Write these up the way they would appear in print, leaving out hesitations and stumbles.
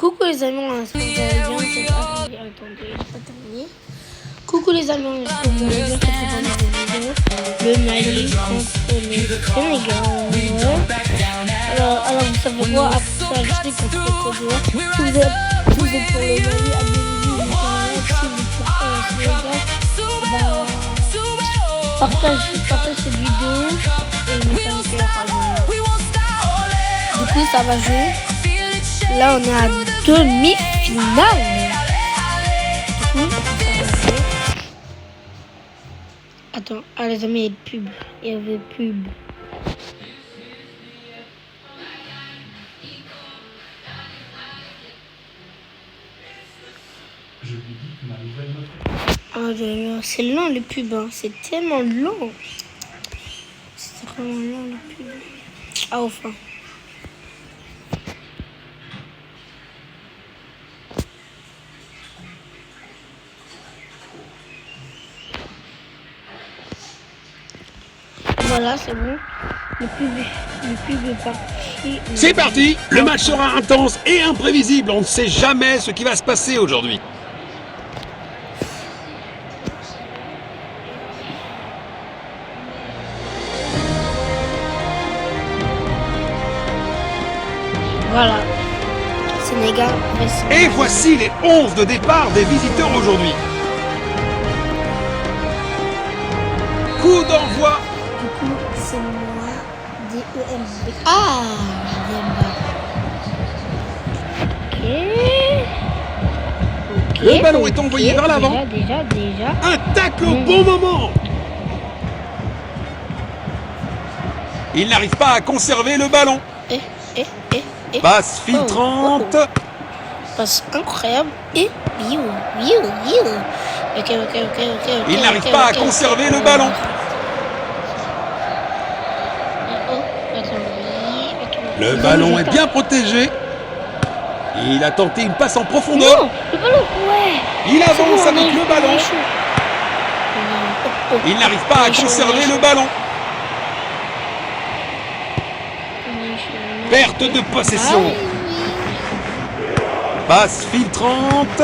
Coucou les amis, on espère que vous allez bien. Attendez, j'ai pas terminé. Coucou les amis, on espère que vous allez bien. Cette fois, dans cette vidéo, le Mali contre le Sénégal. Alors vous savez quoi? Après ça, je sais qu'on fait quoi dehors. Si vous êtes pour le Mali, abonnez-vous. Si vous êtes pour le Sénégal, partage cette vidéo et mettez un cœur à vous. Du coup, ça va jouer. Là, on est à demi-finale. Du coup, ça va jouer. Attends, les amis, il y avait pub. C'est long les pubs, hein. C'est tellement long. C'est vraiment long les pubs. Ah, enfin. Voilà, c'est bon. Le pub est parti. C'est parti. Le match sera intense et imprévisible. On ne sait jamais ce qui va se passer aujourd'hui. Voilà. Sénégal. Et voici les 11 de départ des visiteurs aujourd'hui. Coup d'envoi. Du coup, c'est moi, D-E-M-B. Ah, ok. Le ballon est envoyé vers l'avant. Déjà. Un tacle au bon moment. Il n'arrive pas à conserver le ballon. Passe filtrante. Passe incroyable. Et Ok. Il n'arrive pas à conserver le ballon. Le ballon est bien protégé. Il a tenté une passe en profondeur. Non, le ballon, ouais. Il avance avec le ballon. Il n'arrive pas à conserver le ballon. Perte de possession. Passe filtrante.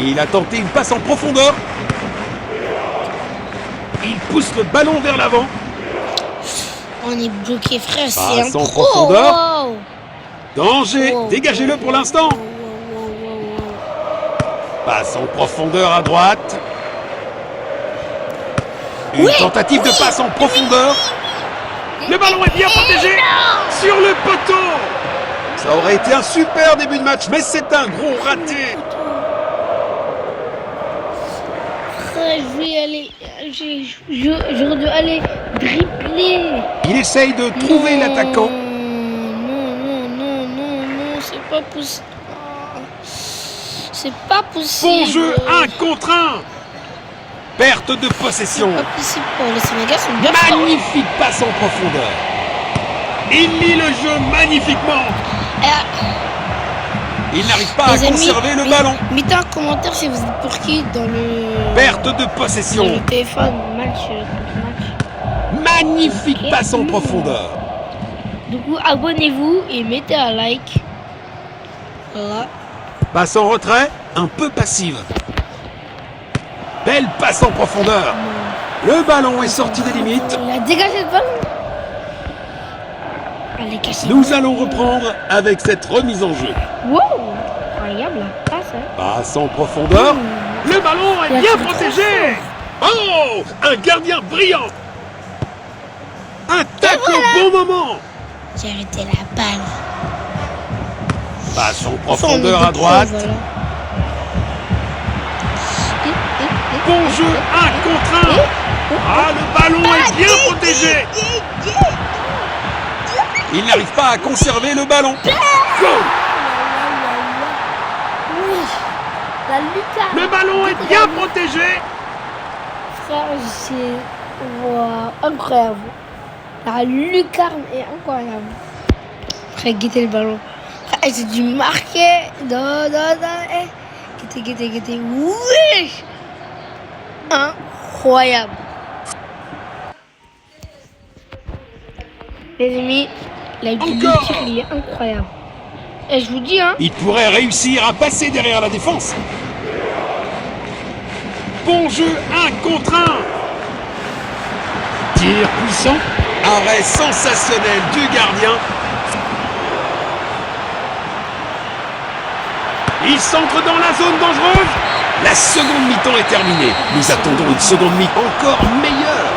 Il a tenté une passe en profondeur. Il pousse le ballon vers l'avant. On est bloqué, frère. C'est Passe un en pro. profondeur. Wow. Danger. Dégagez-le pour l'instant. Passe en profondeur à droite. Une tentative de passe en profondeur. Le ballon est bien protégé. Sur le poteau. Ça aurait été un super début de match, mais c'est un gros raté. Frère, je vais aller. J'aurais dû aller dribbler. Il essaye de trouver l'attaquant. Non, c'est pas possible. C'est pas possible. Bon jeu, 1 contre 1. Perte de possession. C'est pas possible. Les Sénégalais sont bien forts. Magnifique passe en profondeur. Il lit le jeu magnifiquement. Il n'arrive pas à conserver le ballon. Mettez un commentaire si vous êtes pour qui dans le... Perte de possession. Dans le téléphone, match. Magnifique passe en profondeur. Du coup, abonnez-vous et mettez un like. Voilà. Passe en retrait, un peu passive. Belle passe en profondeur. Le ballon est sorti des limites. Il a dégagé le ballon. Allez, cassez. Nous allons reprendre avec cette remise en jeu. Wow, incroyable la passe. Passe en profondeur. Le ballon est bien protégé. Oh, un gardien brillant. Un tacle au bon moment. J'ai arrêté la balle. Passe en profondeur à droite. Voilà. Bon jeu, 1 contre 1. Ah, le ballon est bien protégé. Il n'arrive pas à conserver le ballon. Goal. Oui, la lucarne. Le ballon est bien protégé. Frère, c'est wow, incroyable. La lucarne est incroyable. Frère, guettez le ballon. Frère, j'ai dû marquer. Non. Guettez. Oui. Incroyable. Les amis, la vidéo de tir, il est incroyable. Et je vous dis, hein. Il pourrait réussir à passer derrière la défense. Bon jeu, 1 contre 1. Tir puissant. Arrêt sensationnel du gardien. Il s'entre dans la zone dangereuse. La seconde mi-temps est terminée. Nous attendons une seconde mi-temps encore meilleure.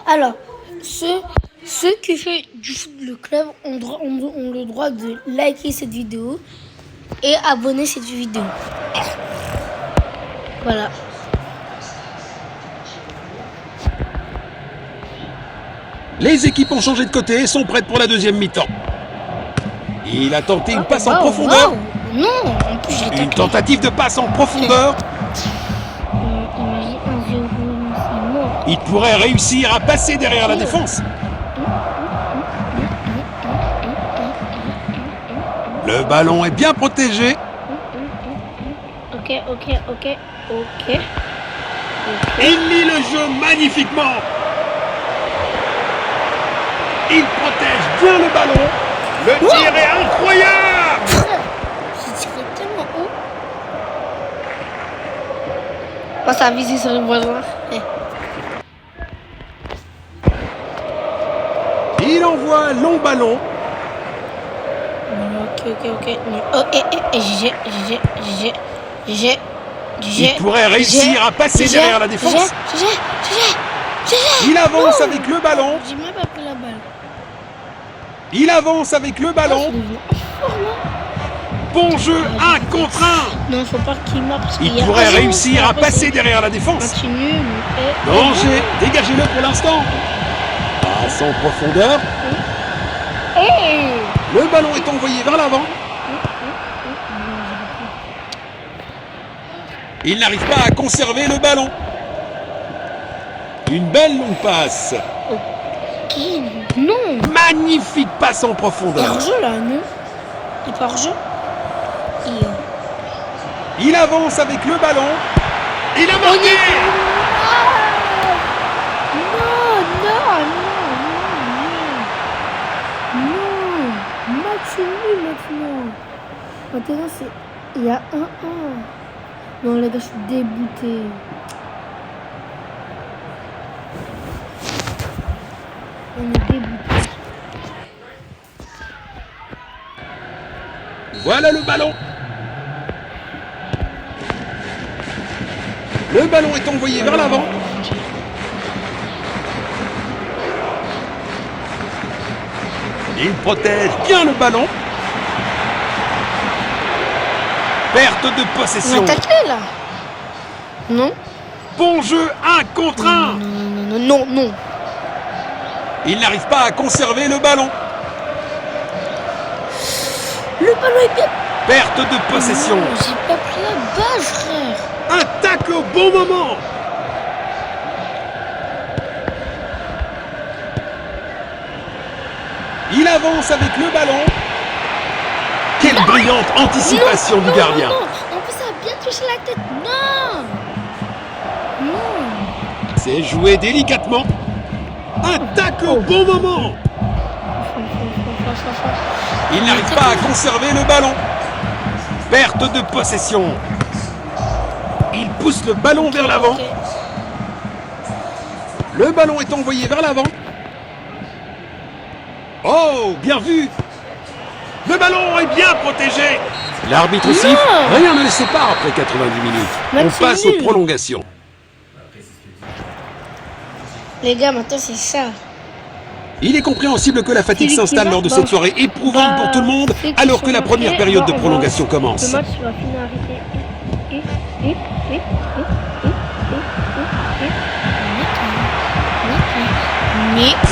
Alors, ceux qui font du foot le club ont le droit de liker cette vidéo et abonner cette vidéo. Voilà. Les équipes ont changé de côté et sont prêtes pour la deuxième mi-temps. Il a tenté une passe en profondeur. Wow. Non, en plus j'ai Une tentative de passe en profondeur. Imagine un vieux c'est mort. Il pourrait réussir à passer derrière la défense. Le ballon est bien protégé. Ok. Il lit le jeu magnifiquement. Il protège bien le ballon. Le tir est incroyable. J'ai tiré tellement haut. Oh, ça a visé sur le voisin. Il envoie un long ballon. Ok. Oh, GG. Il pourrait réussir à passer derrière la défense. Il avance avec le ballon. J'ai même pas pris la balle. Il avance avec le ballon. Bon jeu, 1 contre 1. Non, faut pas qu'il marque. Il pourrait réussir à passer derrière la défense. Continue. Danger, dégagez-le pour l'instant. Passe en profondeur. Le ballon est envoyé vers l'avant. Il n'arrive pas à conserver le ballon. Une belle longue passe. Non. Magnifique passe en Il est profondeur. hors-jeu là, non? Il est pas hors-jeu? Il avance avec le ballon. Il a marqué. Non. Match nul maintenant. Maintenant, c'est... Il y a 1-1. Non, les gars, je suis dégoûté. On est dégoûté. Voilà le ballon. Le ballon est envoyé vers l'avant. Il protège bien le ballon. Perte de On possession. a taclé là. Non. Bon jeu, 1 contre 1. Non. Il n'arrive pas à conserver le ballon. Le ballon est bien. Perte de possession. Non, j'ai pas pris la balle, frère. Un tacle au bon moment. Il avance avec le ballon. Quelle brillante anticipation du gardien. Non. En plus, ça a bien touché la tête. Non. C'est joué délicatement. Un tacle au bon moment. Il n'arrive pas à conserver le ballon. Perte de possession. Il pousse le ballon vers l'avant. Ok. Le ballon est envoyé vers l'avant. Oh, bien vu. Le ballon est bien protégé. L'arbitre siffle. Rien ne le sépare après 90 minutes. Match On passe nul. aux prolongations. Les gars, maintenant, c'est ça. Il est compréhensible que la fatigue Celui qui s'installe lors de marque, cette soirée éprouvante pour tout le monde, ceux qui alors sont que la première marqués, période de on va- prolongation commence. Le match va finir arrêté.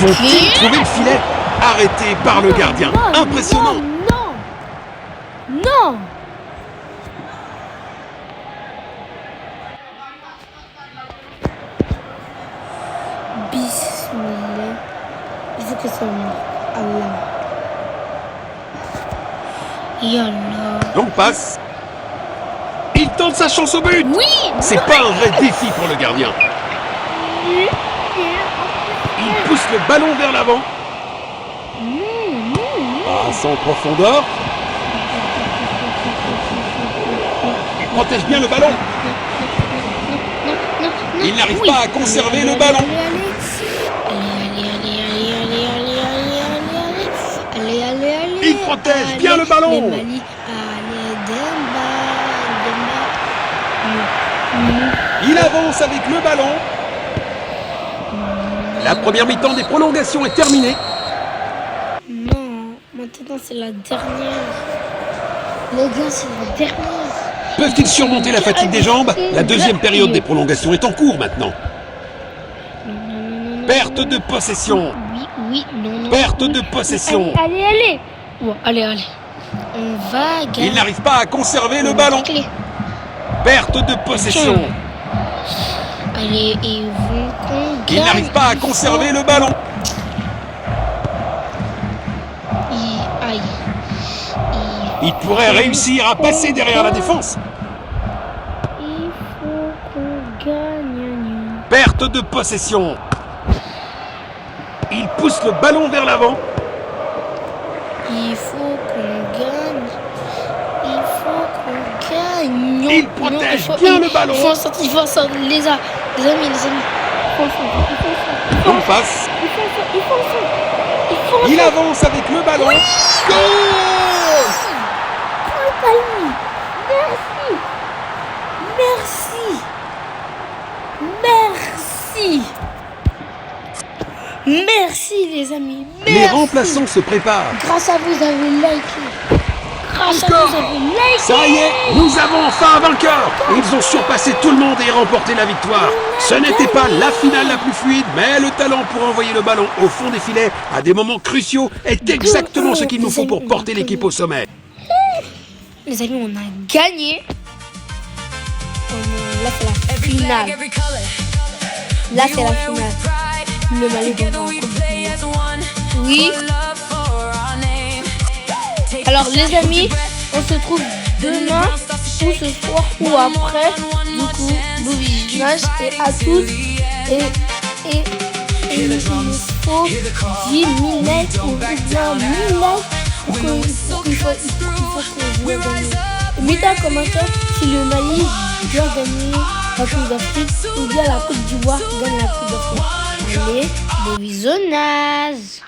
Vont-ils trouver le filet? Arrêté par le gardien. Impressionnant. Non. Bismillah. Il faut que ça meure. Allah. Yallah. Longue passe. Il tente sa chance au but. Oui. C'est pas un vrai défi pour le gardien. Il pousse le ballon vers l'avant. Passe en profondeur. Il protège bien le ballon. Il n'arrive pas à conserver le ballon. Allez. Il protège bien le ballon. Allez, Demba. Il avance avec le ballon. La première mi-temps des prolongations est terminée. Non, maintenant c'est la dernière. Les gars, c'est la dernière. Peuvent-ils surmonter la fatigue des jambes? La deuxième période des prolongations est en cours maintenant. Non. Perte de possession. Oui, non. Perte de possession. Allez. Bon, allez. On va gagner. Il n'arrive pas à conserver le ballon. Perte de possession. Allez, ils vont qu'on gagne. Il n'arrive pas à conserver le ballon. Aïe. Il pourrait réussir à passer derrière la défense. Il faut qu'on gagne. Perte de possession. Il pousse le ballon vers l'avant. Il faut qu'on gagne. Il protège bien le ballon. Il faut sortir, les amis. Il faut On passe. Il faut Il avance avec le ballon. Goal! Merci les amis. Les Merci. remplaçants se préparent. Grâce à vous, vous avez liké. Grâce à vous, vous avez liké. Ça y est, nous avons enfin un vainqueur. Ils ont surpassé tout le monde et remporté la victoire. Ce n'était pas la finale la plus fluide, mais le talent pour envoyer le ballon au fond des filets à des moments cruciaux est exactement ce qu'il nous faut pour porter l'équipe au sommet. Les amis, on a gagné. Là, c'est la finale. Là, c'est la finale. Le Mali va en Coupe du Monde. Oui. Alors, les amis, on se trouve demain, ou ce soir, ou après. Du coup, bon visionnage et à tous. Et il faut 10 000 likes ou bien 1000 likes pour qu'il faut que je gagne. Mettez un commentaire si le Mali doit gagner la Coupe d'Afrique ou bien la Côte d'Ivoire gagne la Coupe d'Afrique. Allez, bon visionnage.